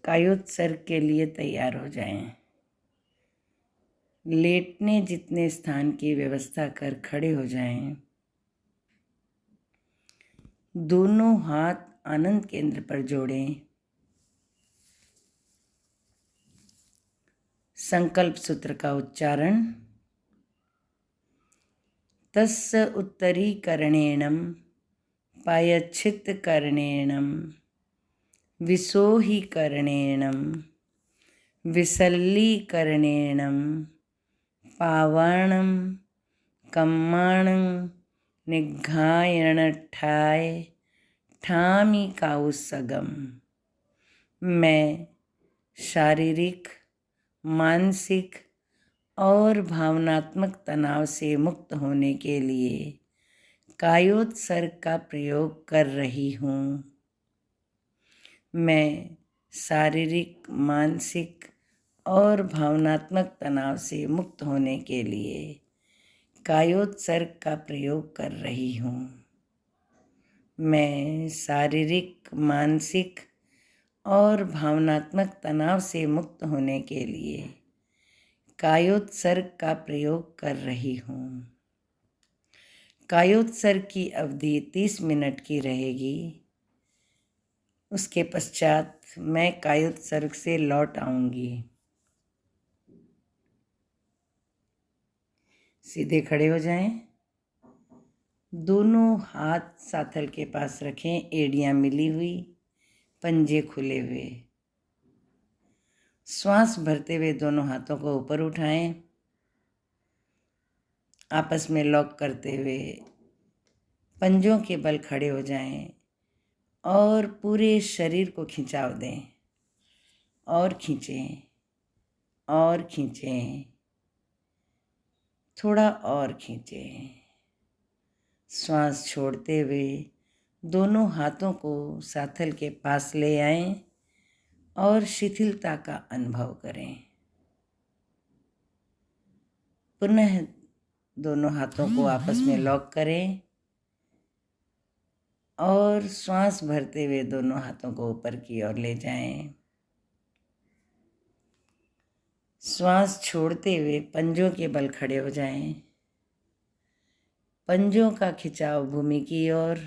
कायोत्सर्ग के लिए तैयार हो जाएं। लेटने जितने स्थान की व्यवस्था कर खड़े हो जाएं। दोनों हाथ आनंद केंद्र पर जोड़ें। संकल्प सूत्र का उच्चारण। तस्य उत्तरीकरणेन पायच्छित्तकरणेन विसोहीकरणेन विसल्लीकरणेन पावनं कम्माणं निघायणठाय ठामी काउसगम। मैं शारीरिक, मानसिक और भावनात्मक तनाव से मुक्त होने के लिए कायोत्सर्ग का प्रयोग कर रही हूँ। मैं शारीरिक, मानसिक और भावनात्मक तनाव से मुक्त होने के लिए कायोत्सर्ग का प्रयोग कर रही हूँ। मैं शारीरिक, मानसिक और भावनात्मक तनाव से मुक्त होने के लिए कायोत्सर्ग का प्रयोग कर रही हूँ। कायोत्सर्ग की अवधि 30 मिनट की रहेगी। उसके पश्चात मैं कायोत्सर्ग से लौट आऊँगी। सीधे खड़े हो जाएं। दोनों हाथ साथल के पास रखें, एड़ियाँ मिली हुई, पंजे खुले हुए। श्वास भरते हुए दोनों हाथों को ऊपर उठाएं। आपस में लॉक करते हुए पंजों के बल खड़े हो जाएं और पूरे शरीर को खिंचाव दें और खींचें और खींचें, थोड़ा और खींचें। श्वास छोड़ते हुए दोनों हाथों को साथल के पास ले आएं और शिथिलता का अनुभव करें। पुनः दोनों हाथों को आपस में लॉक करें और श्वास भरते हुए दोनों हाथों को ऊपर की ओर ले जाएं। श्वास छोड़ते हुए पंजों के बल खड़े हो जाएं। पंजों का खिंचाव भूमि की ओर,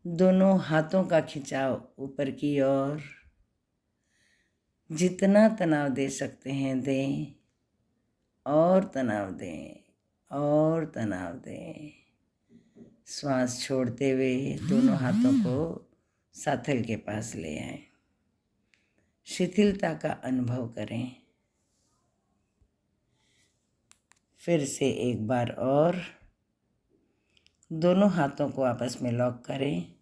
दोनों हाथों का खिंचाव ऊपर की ओर। जितना तनाव दे सकते हैं दें और तनाव दें और तनाव दें। श्वास छोड़ते हुए दोनों हाथों को साथल के पास ले आएं। शिथिलता का अनुभव करें। फिर से एक बार और दोनों हाथों को आपस में लॉक करें।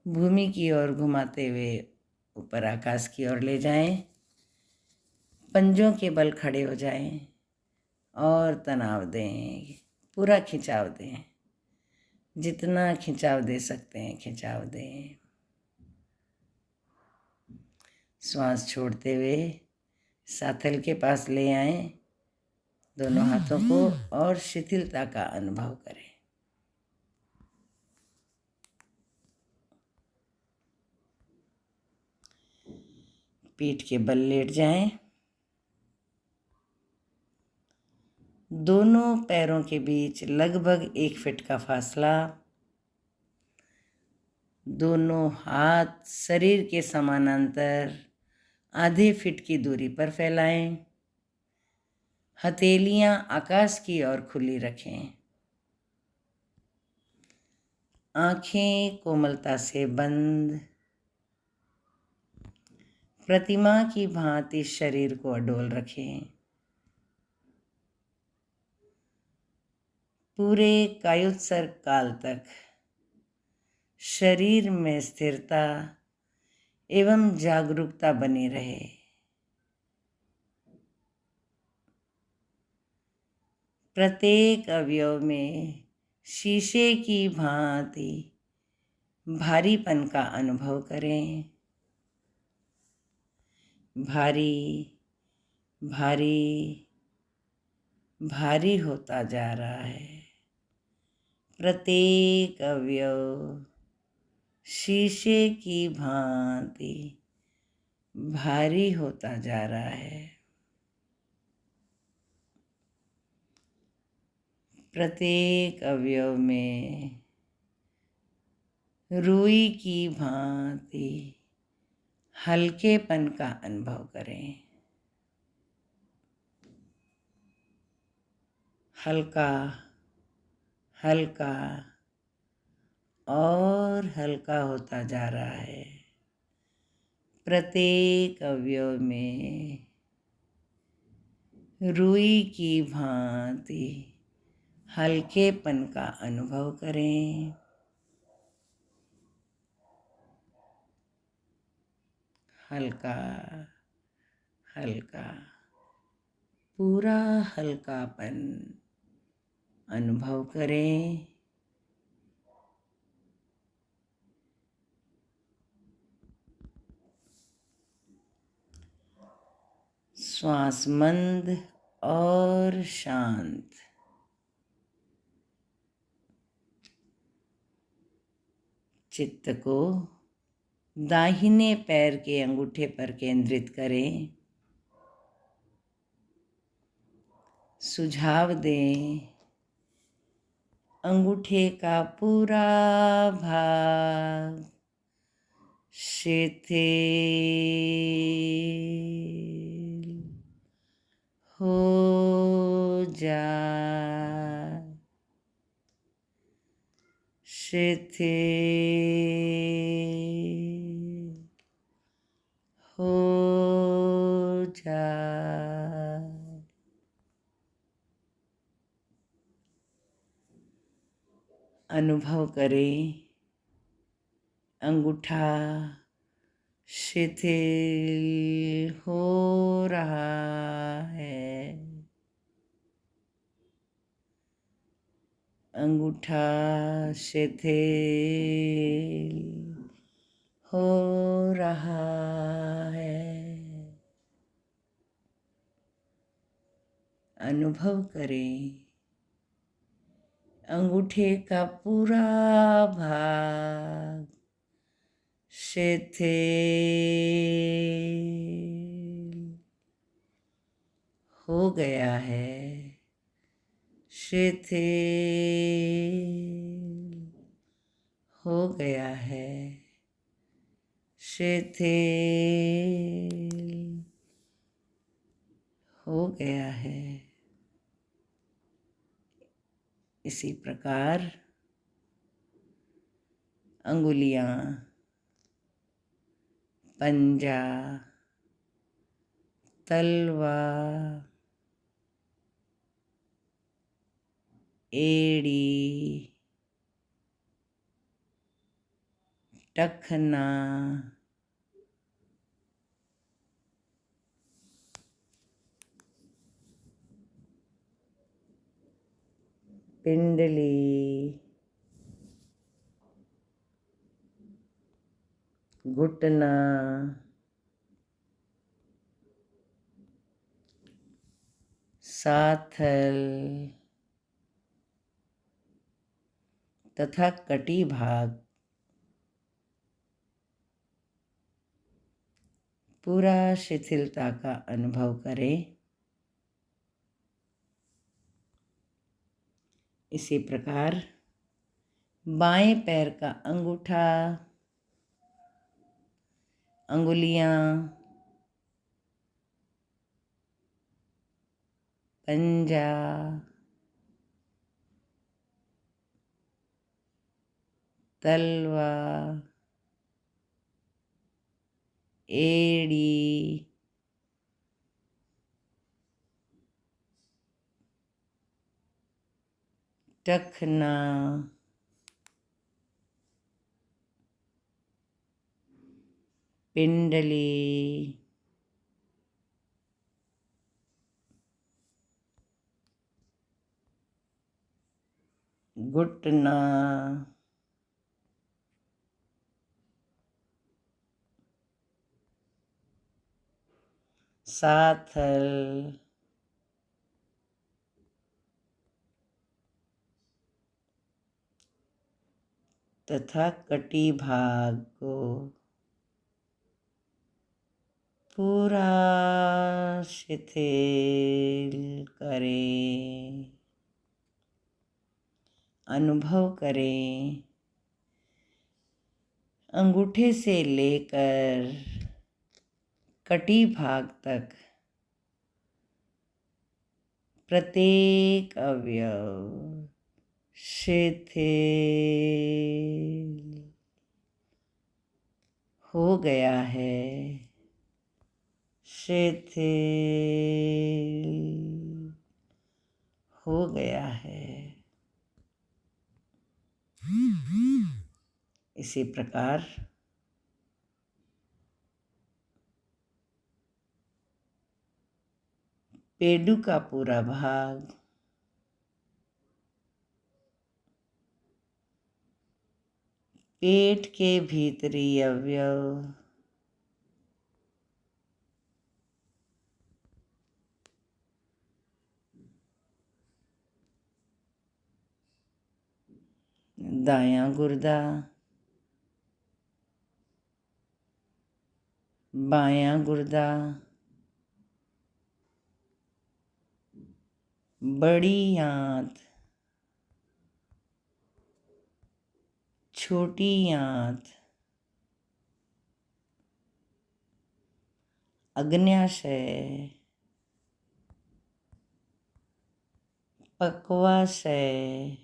भूमि की ओर घुमाते हुए ऊपर आकाश की ओर ले जाएं। पंजों के बल खड़े हो जाएं और तनाव दें, पूरा खिंचाव दें। जितना खिंचाव दे सकते हैं खिंचाव दें। श्वास छोड़ते हुए साथल के पास ले आएं दोनों हाथों को और शिथिलता का अनुभव करें। पीठ के बल लेट जाएं। दोनों पैरों के बीच लगभग 1 फीट का फासला। दोनों हाथ शरीर के समानांतर आधे फीट की दूरी पर फैलाएं। हथेलियां आकाश की ओर खुली रखें। आंखें कोमलता से बंद। प्रतिमा की भांति शरीर को अडोल रखें। पूरे कायोत्सर्ग काल तक शरीर में स्थिरता एवं जागरूकता बनी रहे। प्रत्येक अवयव में शीशे की भांति भारीपन का अनुभव करें। भारी भारी भारी होता जा रहा है। प्रत्येक अवयव शीशे की भांति भारी होता जा रहा है। प्रत्येक अवयव में रुई की भांति हल्केपन का अनुभव करें। हल्का हल्का और हल्का होता जा रहा है। प्रत्येक अवयव में रुई की भांति हल्केपन का अनुभव करें। हल्का हल्का, पूरा हल्कापन अनुभव करें। श्वास मंद और शांत। चित्त को दाहिने पैर के अंगूठे पर केंद्रित करें। सुझाव दें, अंगूठे का पूरा भाग शिथिल हो जाए, शिथिल हो जाए। अनुभव करें, अंगूठा शिथिल हो रहा है। अंगूठा शिथिल हो रहा है। अनुभव करें, अंगूठे का पूरा भाग शिथिल हो गया है। शिथिल हो गया है। शिथिल हो गया है। इसी प्रकार अंगुलियां, पंजा, तलवा, एड़ी, टखना, पिंडली, घुटना, साथल तथा कटी भाग पूरा शिथिलता का अनुभव करें। इसी प्रकार बाएं पैर का अंगूठा, अंगुलियां, पंजा, तलवा, एड़ी, टखना, पिंडली, घुटना, साथल, तथा कटी भाग को पूरा शिथिल करें, अनुभव करें। अंगूठे से लेकर कटी भाग तक प्रत्येक अवयव शिथिल हो गया है, शिथिल हो गया है। इसी प्रकार पेडू का पूरा भाग, पेट के भीतरी अवयव, दायां गुर्दा, बायां गुर्दा, बड़ी आंत, छोटी आंत, अग्न्याशय, पक्वाशय,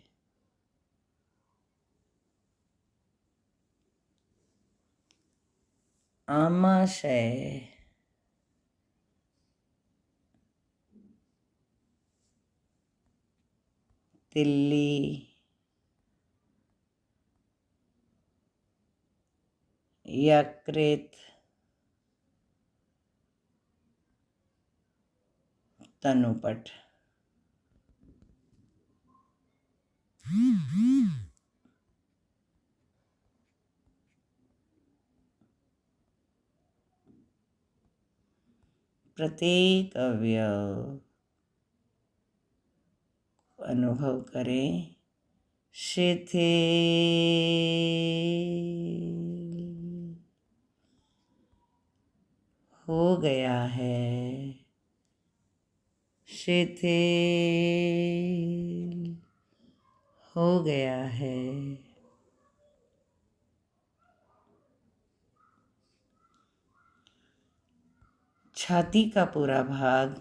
आमाशय, तिल्ली, यकृत, तनुपट। प्रत्येक अवयव अनुभव करें, शिथिल हो गया है, शिथिल हो गया है। छाती का पूरा भाग,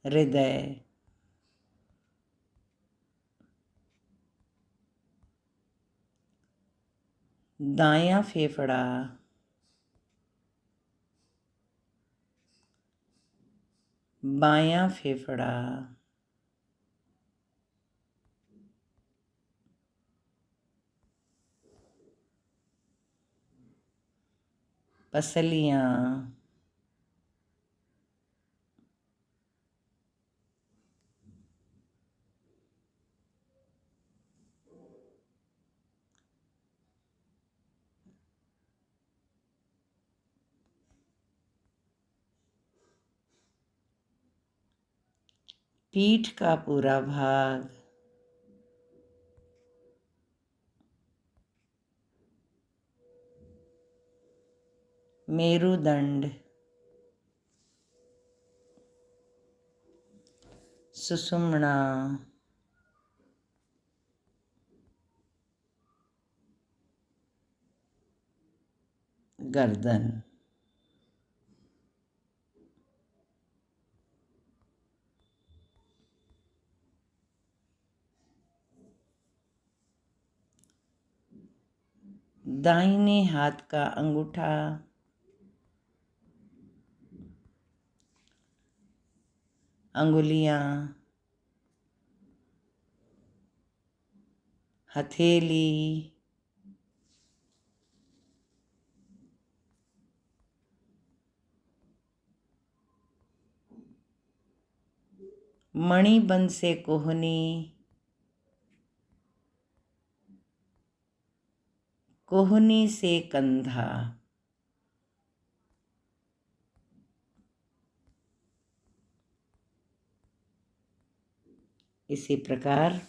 हृदय, दायां फेफड़ा, बायां फेफड़ा, पसलियां, पीठ का पूरा भाग, मेरुदंड, सुषुम्ना, गर्दन, दाहिने हाथ का अंगूठा, अंगुलियां, हथेली, मणिबंध से कोहनी, कोहनी से कंधा, इसी प्रकार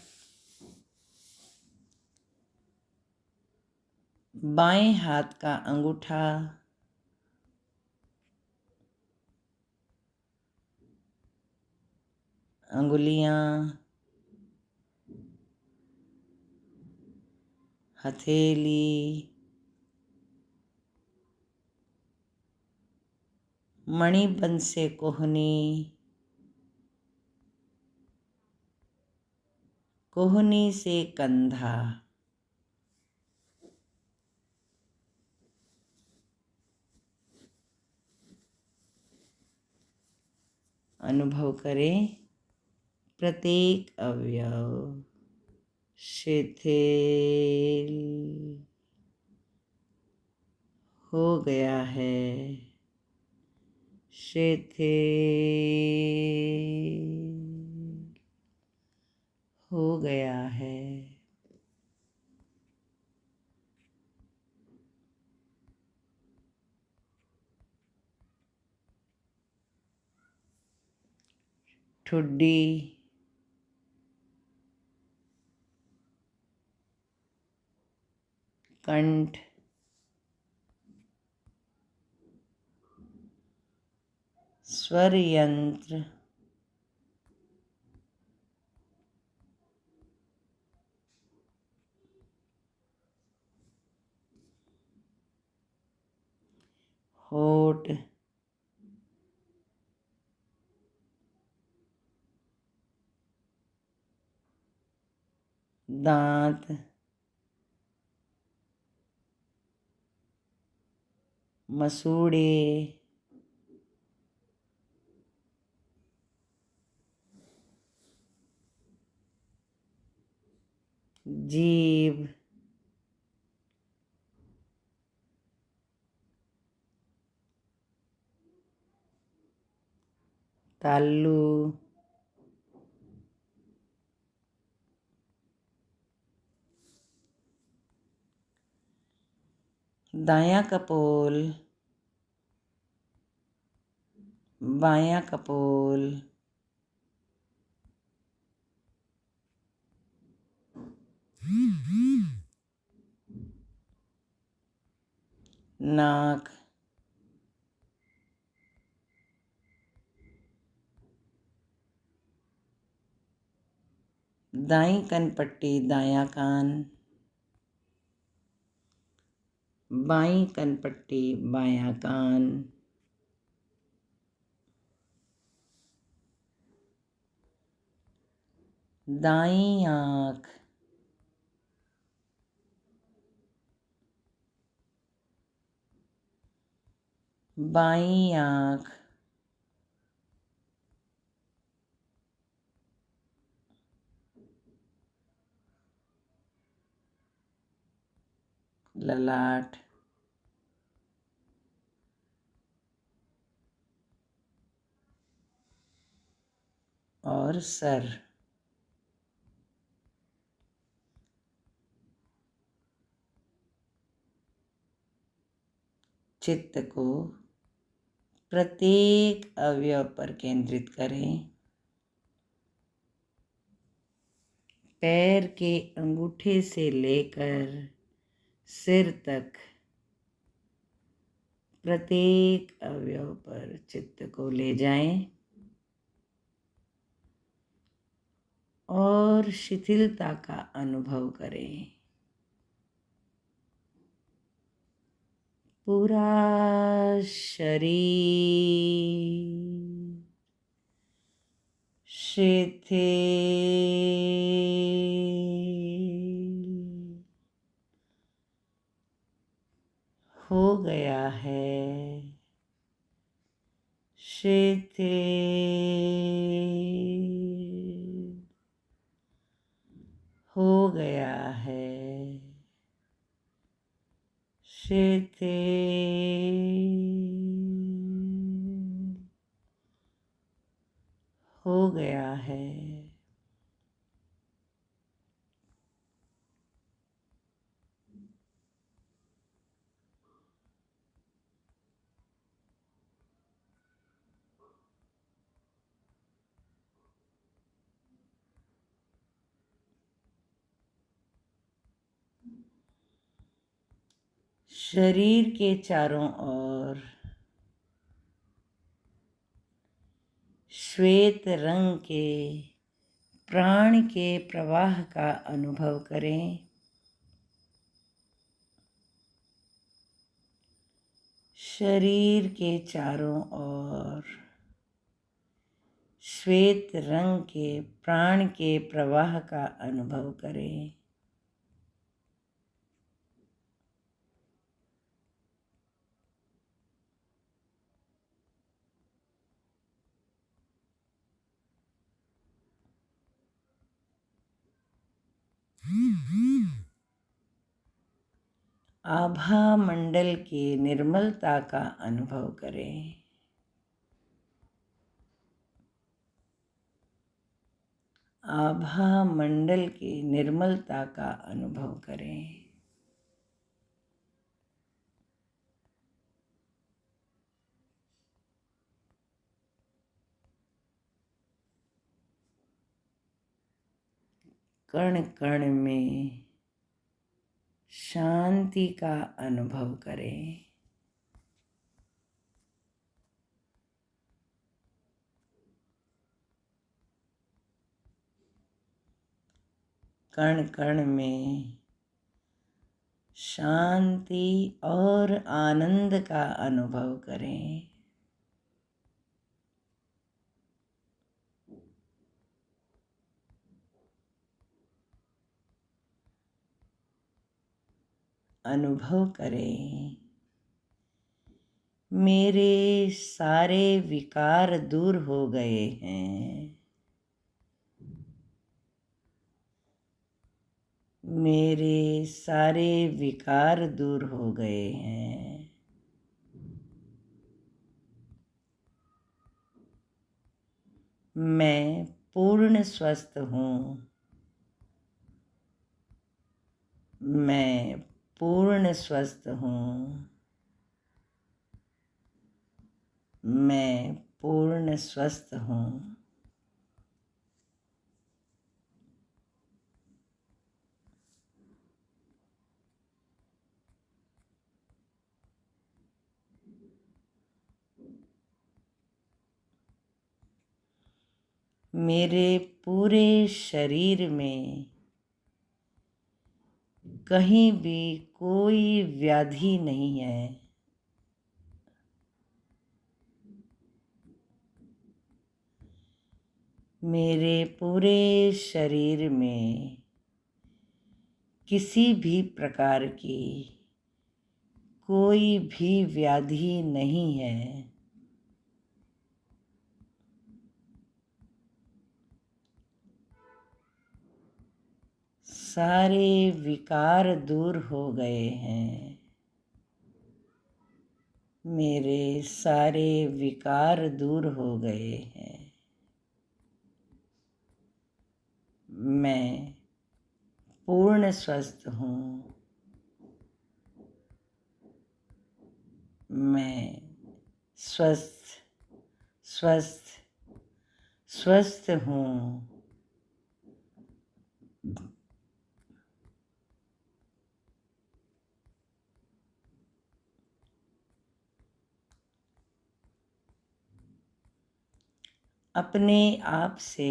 बाएं हाथ का अंगूठा अंगुलियां हथेली मणिबंध से कोहनी कोहनी से कंधा अनुभव करें प्रत्येक अवयव शिथिल हो गया है शिथिल हो गया है ठुड्डी कंठ स्वर यंत्र होठ दांत मसूड़े जीभ ताल्लू दायां कपोल बायां कपोल नाक दाईं कनपट्टी दायां कान बाईं कनपट्टी बायां कान दाईं आँख बाईं आँख ललाट और सर चित्त को प्रत्येक अवयव पर केंद्रित करें पैर के अंगूठे से लेकर सिर तक प्रत्येक अवयव पर चित्त को ले जाएं और शिथिलता का अनुभव करें पूरा शरीर शिथिल हो गया है शिथिल हो गया है शिथिल हो गया है शरीर के चारों ओर श्वेत रंग के प्राण के प्रवाह का अनुभव करें। शरीर के चारों ओर श्वेत रंग के प्राण के प्रवाह का अनुभव करें। आभा मंडल की निर्मलता का अनुभव करें। आभा मंडल की निर्मलता का अनुभव करें। कण कण में शांति का अनुभव करें। कण कण में शांति और आनंद का अनुभव करें। अनुभव करें, मेरे सारे विकार दूर हो गए हैं। मेरे सारे विकार दूर हो गए हैं। मैं पूर्ण स्वस्थ हूँ। मैं पूर्ण स्वस्थ हूँ। मैं पूर्ण स्वस्थ हूँ। मेरे पूरे शरीर में कहीं भी कोई व्याधि नहीं है। मेरे पूरे शरीर में किसी भी प्रकार की कोई भी व्याधि नहीं है। सारे विकार दूर हो गए हैं। मेरे सारे विकार दूर हो गए हैं। मैं पूर्ण स्वस्थ हूँ। मैं स्वस्थ स्वस्थ स्वस्थ हूँ। अपने आप से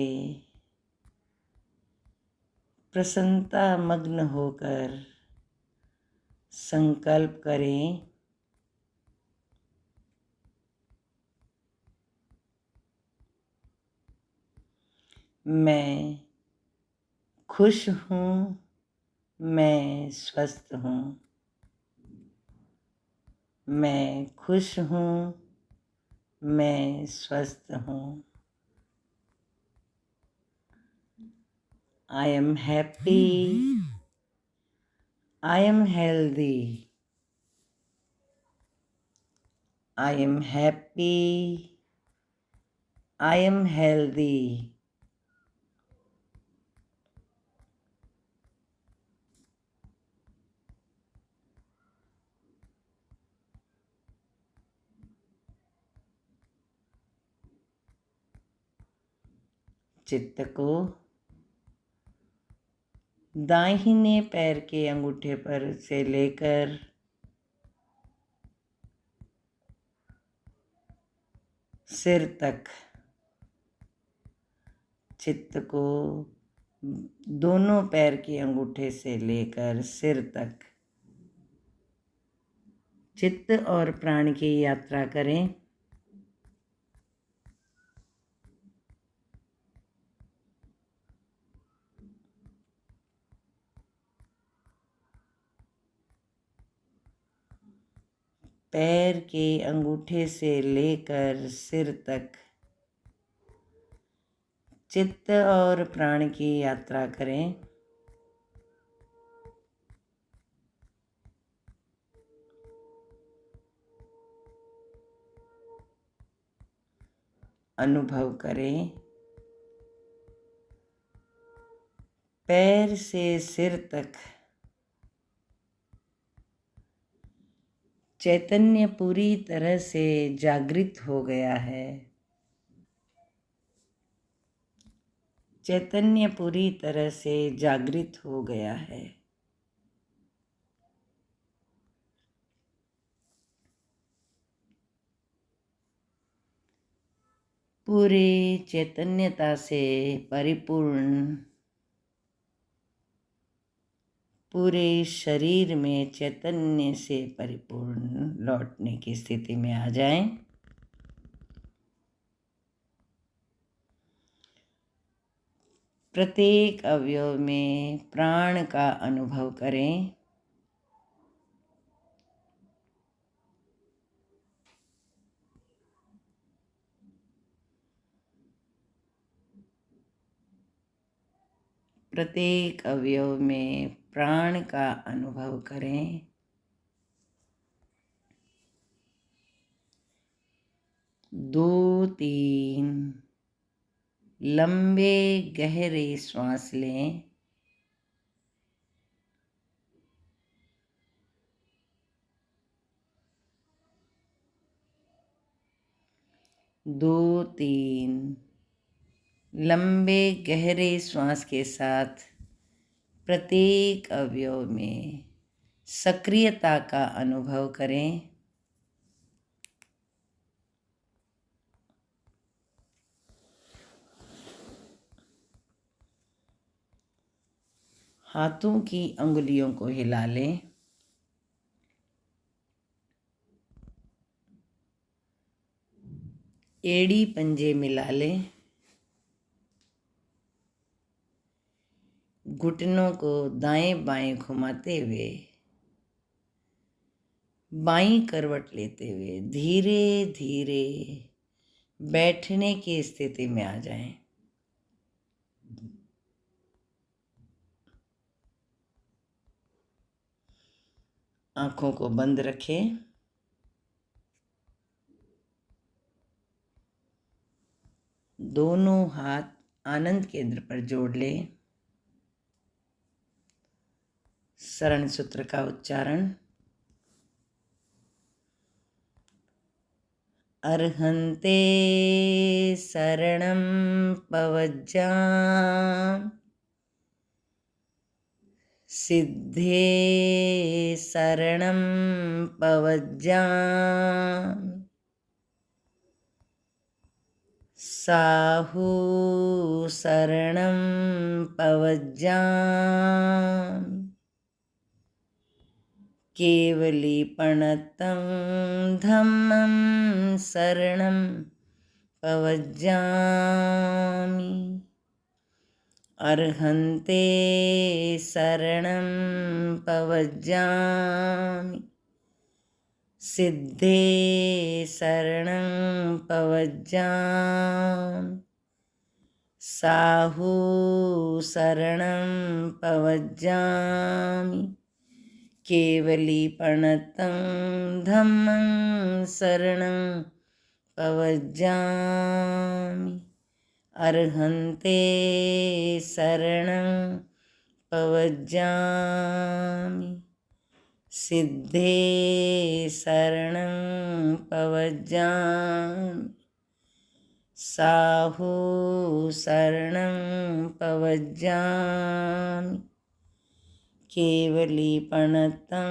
प्रसन्नता मग्न होकर संकल्प करें, मैं खुश हूँ। मैं स्वस्थ हूँ। मैं खुश हूँ। मैं स्वस्थ हूँ। I am happy. I am healthy. I am happy. I am healthy. चित्त को दाहिने पैर के अंगूठे पर से लेकर सिर तक। चित्त को दोनों पैर के अंगूठे से लेकर सिर तक चित्त और प्राण की यात्रा करें। पैर के अंगूठे से लेकर सिर तक चित्त और प्राण की यात्रा करें। अनुभव करें पैर से सिर तक चैतन्य पूरी तरह से जागृत हो गया है। चैतन्य पूरी तरह से जागृत हो गया है। पूरे चैतन्यता से परिपूर्ण, पूरे शरीर में चैतन्य से परिपूर्ण लौटने की स्थिति में आ जाएं। प्रत्येक अवयव में प्राण का अनुभव करें। प्रत्येक अवयव में प्राण का अनुभव करें। दो तीन लंबे गहरे श्वास लें। दो तीन लंबे गहरे श्वास के साथ प्रत्येक अवयव में सक्रियता का अनुभव करें। हाथों की अंगुलियों को हिला लें। एड़ी पंजे मिला लें। घुटनों को दाएं बाएं घुमाते हुए बाईं करवट लेते हुए धीरे धीरे बैठने की स्थिति में आ जाएं। आंखों को बंद रखें। दोनों हाथ आनंद केंद्र पर जोड़ लें। शरण सूत्र का उच्चारण। अर्हन्ते शरणं पवज्जाम सिद्धे शरणं पवज्जाम साहु शरणं पवज्जाम केवलीपणतं धम्मं शरणं पवज्जामि अर्हन्ते शरणं पवज्जामि सिद्धे शरणं पवज्जामि साहु शरणं पवज्जामि केवलीपणतं धम्मं शरणं पवज्जामि अर्हन्ते शरणं पवज्जामि सिद्धे शरणं पवज्जामि साहु शरणं पवज्जामि केवलीपणतं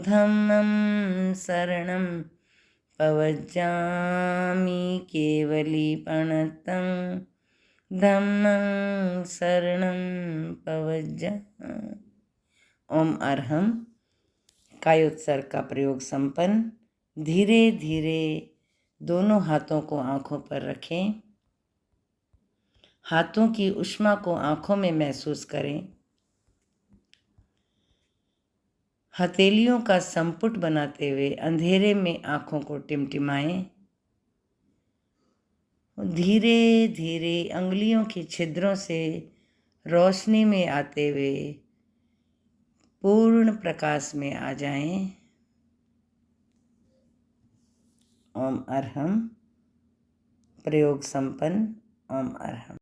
धम्मं शरणं पवज्जामि केवलीपणतं धम्मं शरणं पवज्जामि। ओम अर्हम कायोत्सर्ग का प्रयोग संपन्न। धीरे धीरे दोनों हाथों को आँखों पर रखें। हाथों की ऊष्मा को आँखों में महसूस करें। हथेलियों का संपुट बनाते हुए अंधेरे में आँखों को टिमटिमाएं। धीरे धीरे अंगुलियों के छिद्रों से रोशनी में आते हुए पूर्ण प्रकाश में आ जाएं। ओम अर्हम प्रयोग संपन्न। ओम अर्हम।